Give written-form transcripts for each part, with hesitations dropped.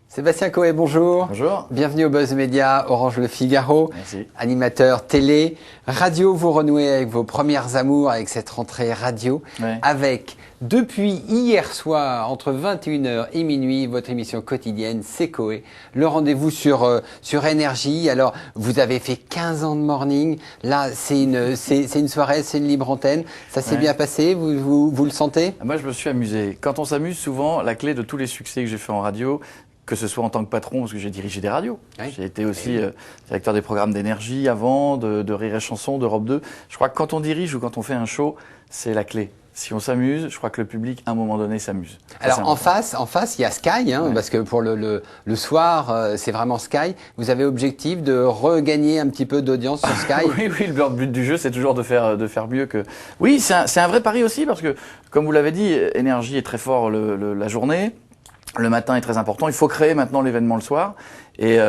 Sébastien Coé, bonjour. Bonjour. Bienvenue au Buzz Média, Orange Le Figaro. Merci. Animateur télé, radio, vous renouez avec vos premières amours, avec cette rentrée radio, avec, depuis hier soir, entre 21h et minuit, votre émission quotidienne, c'est Coé. Le rendez-vous sur Énergie. Alors, vous avez fait 15 ans de morning. Là, c'est une soirée, c'est une libre antenne. Ça s'est bien passé, vous le sentez? Moi, je me suis amusé. Quand on s'amuse, souvent, la clé de tous les succès que j'ai fait en radio, que ce soit en tant que patron, parce que j'ai dirigé des radios. Oui. J'ai été aussi directeur des programmes d'énergie avant, de Rire et Chanson, d'Europe 2. Je crois que quand on dirige ou quand on fait un show, c'est la clé. Si on s'amuse, je crois que le public, à un moment donné, s'amuse. Alors, en face, il y a Sky, parce que pour le soir, c'est vraiment Sky. Vous avez objectif de regagner un petit peu d'audience sur Sky? Oui, le but du jeu, c'est toujours de faire mieux que... Oui, c'est un vrai pari aussi, parce que, comme vous l'avez dit, Énergie est très fort la journée. Le matin est très important. Il faut créer maintenant l'événement le soir. Et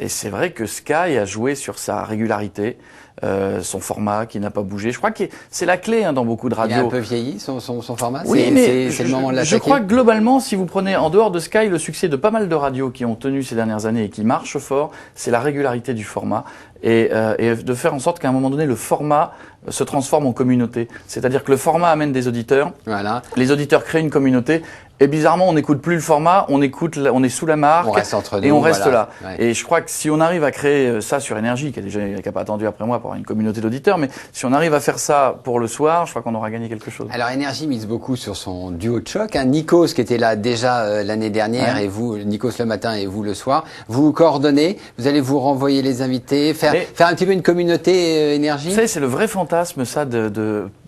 c'est vrai que Sky a joué sur sa régularité, son format qui n'a pas bougé. Je crois que c'est la clé dans beaucoup de radios. Il a un peu vieilli son format. Oui, mais c'est le moment de l'attaquer. Je crois que globalement, si vous prenez en dehors de Sky, le succès de pas mal de radios qui ont tenu ces dernières années et qui marchent fort, c'est la régularité du format et de faire en sorte qu'à un moment donné, le format se transforme en communauté. C'est-à-dire que le format amène des auditeurs. Voilà. Les auditeurs créent une communauté. Et bizarrement, on n'écoute plus le format, on est sous la marque, on reste entre nous, et on reste là. Ouais. Et je crois que si on arrive à créer ça sur Énergie, qui a pas attendu après moi pour avoir une communauté d'auditeurs, mais si on arrive à faire ça pour le soir, je crois qu'on aura gagné quelque chose. Alors Énergie mise beaucoup sur son duo de choc, Nikos qui était là déjà l'année dernière, et vous, Nikos le matin et vous le soir. Vous vous coordonnez, vous allez vous renvoyer les invités, faire un petit peu une communauté Énergie. Vous savez, c'est le vrai fantasme ça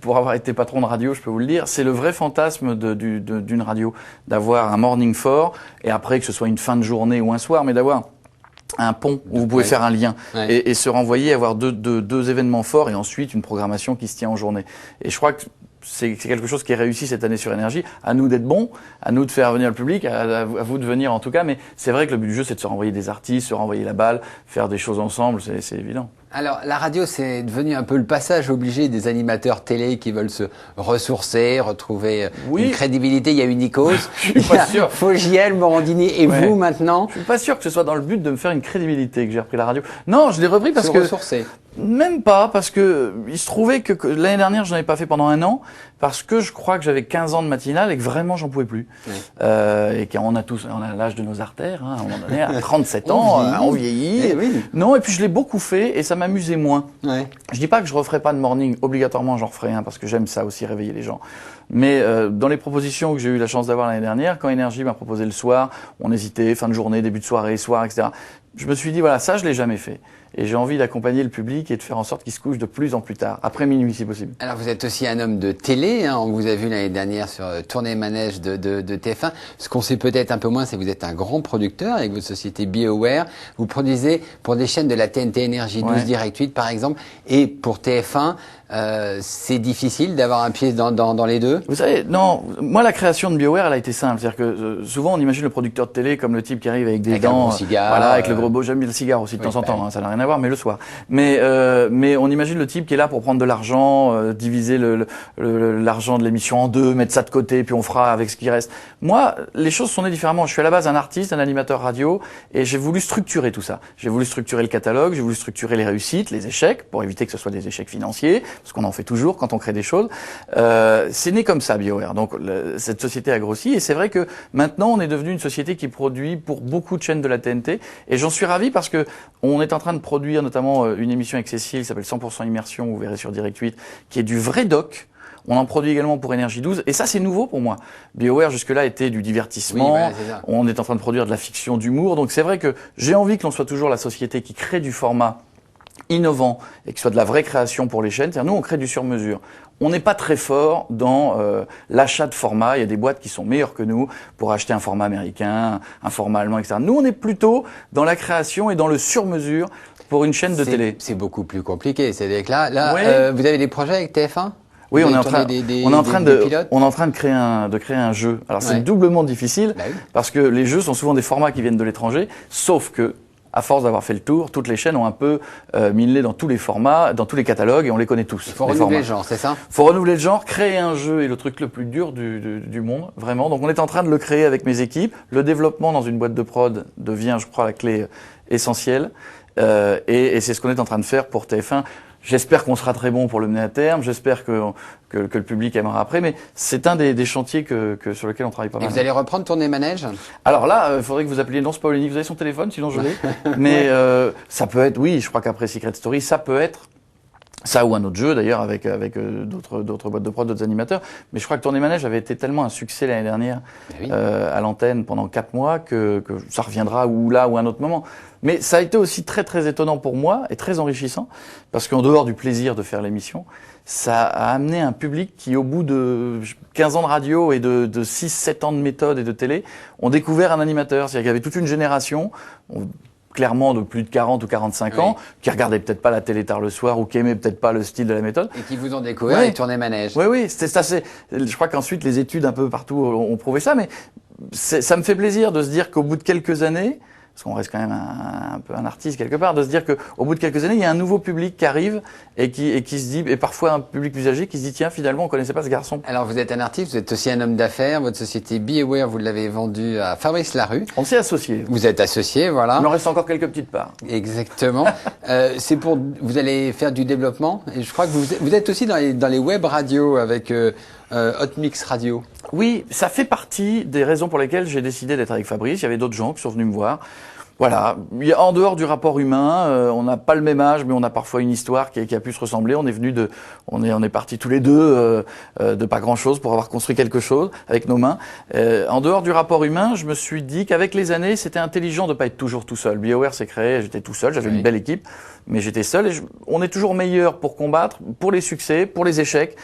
pour avoir été patron de radio, je peux vous le dire, c'est le vrai fantasme d'une radio, d'avoir un morning fort, et après que ce soit une fin de journée ou un soir, mais d'avoir un pont où vous pouvez faire un lien et se renvoyer, avoir deux événements forts et ensuite une programmation qui se tient en journée. Et je crois que c'est quelque chose qui est réussi cette année sur Énergie. À nous d'être bons, à nous de faire venir le public, à vous de venir en tout cas, mais c'est vrai que le but du jeu, c'est de se renvoyer des artistes, se renvoyer la balle, faire des choses ensemble, c'est évident. Alors, la radio, c'est devenu un peu le passage obligé des animateurs télé qui veulent se ressourcer, retrouver une crédibilité. Il y a eu Nikos, je suis pas sûr. Fogiel, Morandini et vous maintenant. Je suis pas sûr que ce soit dans le but de me faire une crédibilité que j'ai repris la radio. Non, je l'ai repris parce que... ressourcer. Même pas, parce que il se trouvait que l'année dernière, je n'en avais pas fait pendant un an, parce que je crois que j'avais 15 ans de matinale et que vraiment j'en pouvais plus. Et qu'on a l'âge de nos artères, à un moment donné, à 37 ans, on vieillit. Non, et puis je l'ai beaucoup fait et ça m'amusait moins. Je dis pas que je referai pas de morning, obligatoirement j'en referai un, parce que j'aime ça aussi, réveiller les gens. Mais dans les propositions que j'ai eu la chance d'avoir l'année dernière, quand Énergie m'a proposé le soir, on hésitait, fin de journée, début de soirée, soir, etc. Je me suis dit, voilà, ça je l'ai jamais fait. Et j'ai envie d'accompagner le public et de faire en sorte qu'il se couche de plus en plus tard, après minuit si possible. Alors vous êtes aussi un homme de télé, on vous a vu l'année dernière sur Tournée Manège de TF1. Ce qu'on sait peut-être un peu moins, c'est que vous êtes un grand producteur avec votre société BioWare. Vous produisez pour des chaînes de la TNT Énergie 12 Direct 8 par exemple, et pour TF1. C'est difficile d'avoir un pied dans les deux? Vous savez, non, moi la création de BioWare, elle a été simple. C'est-à-dire que souvent on imagine le producteur de télé comme le type qui arrive avec des dents, un cigare, voilà, avec le gros beau, j'aime bien le cigare aussi de temps en temps, ça n'a rien à voir, mais le soir. Mais on imagine le type qui est là pour prendre de l'argent, diviser l'argent de l'émission en deux, mettre ça de côté, puis on fera avec ce qui reste. Moi, les choses sont nées différemment. Je suis à la base un artiste, un animateur radio, et j'ai voulu structurer tout ça. J'ai voulu structurer le catalogue, j'ai voulu structurer les réussites, les échecs, pour éviter que ce soit des échecs financiers, parce qu'on en fait toujours quand on crée des choses. C'est né comme ça, BioWare. Donc cette société a grossi, et c'est vrai que maintenant on est devenu une société qui produit pour beaucoup de chaînes de la TNT, et j'en suis ravi parce que on est en train de produire notamment une émission avec Cécile qui s'appelle 100% Immersion, vous verrez sur Direct 8, qui est du vrai doc. On en produit également pour Énergie 12, et ça c'est nouveau pour moi. BioWare jusque-là était du divertissement, on est en train de produire de la fiction, d'humour, donc c'est vrai que j'ai envie que l'on soit toujours la société qui crée du format innovant et que ce soit de la vraie création pour les chaînes. C'est-à-dire nous on crée du sur-mesure. On n'est pas très fort dans l'achat de formats. Il y a des boîtes qui sont meilleures que nous pour acheter un format américain, un format allemand, etc. Nous on est plutôt dans la création et dans le sur-mesure pour une chaîne de télé. C'est beaucoup plus compliqué. C'est-à-dire que là vous avez des projets avec TF1 ? Oui, on est en train de créer un jeu. Alors c'est doublement difficile parce que les jeux sont souvent des formats qui viennent de l'étranger, sauf que à force d'avoir fait le tour, toutes les chaînes ont un peu mis le nez dans tous les formats, dans tous les catalogues, et on les connaît tous. Il faut renouveler le genre, c'est ça? Il faut renouveler le genre. Créer un jeu est le truc le plus dur du monde, vraiment. Donc on est en train de le créer avec mes équipes. Le développement dans une boîte de prod devient, je crois, la clé essentielle. Et c'est ce qu'on est en train de faire pour TF1. J'espère qu'on sera très bon pour le mener à terme. J'espère que le public aimera après. Mais c'est un des chantiers sur lesquels on travaille pas mal. Et vous allez reprendre Tourner Manège? Alors là, il faudrait que vous appeliez Nonce Paolini. Vous avez son téléphone, sinon je l'ai. Mais ça peut être, oui, je crois qu'après Secret Story, ça peut être ça ou un autre jeu d'ailleurs avec d'autres boîtes de prod, d'autres animateurs. Mais je crois que Tourner Manège avait été tellement un succès l'année dernière à l'antenne pendant 4 mois que ça reviendra ou là ou à un autre moment. Mais ça a été aussi très très étonnant pour moi et très enrichissant parce qu'en dehors du plaisir de faire l'émission, ça a amené un public qui, au bout de 15 ans de radio et de 6-7 ans de méthode et de télé, ont découvert un animateur. C'est-à-dire qu'il y avait toute une génération, clairement de plus de 40 ou 45 ans, qui regardaient peut-être pas la télé tard le soir ou qui aimaient peut-être pas le style de la méthode. Et qui vous ont découvert et Tourner Manège. Oui, c'était assez. Je crois qu'ensuite les études un peu partout ont prouvé ça, mais ça me fait plaisir de se dire qu'au bout de quelques années, parce qu'on reste quand même un peu un artiste quelque part, de se dire qu'au bout de quelques années, il y a un nouveau public qui arrive et qui se dit, et parfois un public plus âgé qui se dit, tiens, finalement, on connaissait pas ce garçon. Alors, vous êtes un artiste, vous êtes aussi un homme d'affaires. Votre société BeAware, vous l'avez vendue à Fabrice Larue. On s'est associés. Vous êtes associé, voilà. Il en reste encore quelques petites parts. Exactement. Vous allez faire du développement. Et je crois que vous êtes aussi dans les web radios avec Hot Mix Radio. Oui, ça fait partie des raisons pour lesquelles j'ai décidé d'être avec Fabrice. Il y avait d'autres gens qui sont venus me voir. Voilà, en dehors du rapport humain, on n'a pas le même âge, mais on a parfois une histoire qui a pu se ressembler. On est partis tous les deux de pas grand-chose pour avoir construit quelque chose avec nos mains. En dehors du rapport humain, je me suis dit qu'avec les années, c'était intelligent de pas être toujours tout seul. BeAware s'est créé, j'étais tout seul, j'avais une belle équipe, mais j'étais seul. Et on est toujours meilleur pour combattre, pour les succès, pour les échecs,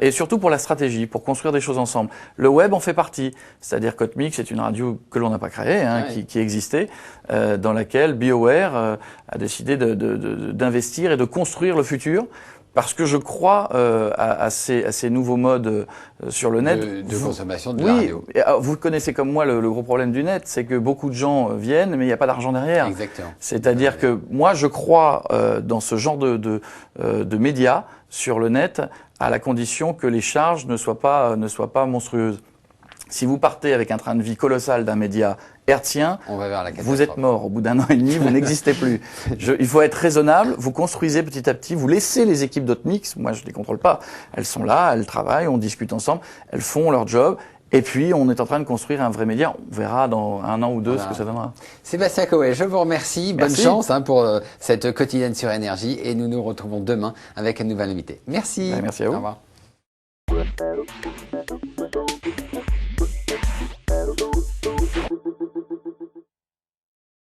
et surtout pour la stratégie, pour construire des choses ensemble. Le web en fait partie, c'est-à-dire qu'Hotmix, c'est une radio que l'on n'a pas créée, qui existait. Dans laquelle BeAware a décidé d'investir et de construire le futur, parce que je crois à ces nouveaux modes sur le net. De consommation de la radio. Vous connaissez comme moi le gros problème du net, c'est que beaucoup de gens viennent, mais il n'y a pas d'argent derrière. Exactement. C'est-à-dire que moi, je crois dans ce genre de médias sur le net, à la condition que les charges ne soient pas monstrueuses. Si vous partez avec un train de vie colossal d'un média hertzien, vous êtes mort. Au bout d'1 an et demi, vous n'existez plus. Il faut être raisonnable, vous construisez petit à petit, vous laissez les équipes d'Hotmix, moi je ne les contrôle pas, elles sont là, elles travaillent, on discute ensemble, elles font leur job, et puis on est en train de construire un vrai média. On verra dans 1 an ou 2 ce que ça donnera. Sébastien Coët, je vous remercie. Bonne chance pour cette quotidienne sur Énergie, et nous nous retrouvons demain avec un nouvel invité. Merci. Merci à vous. Au revoir.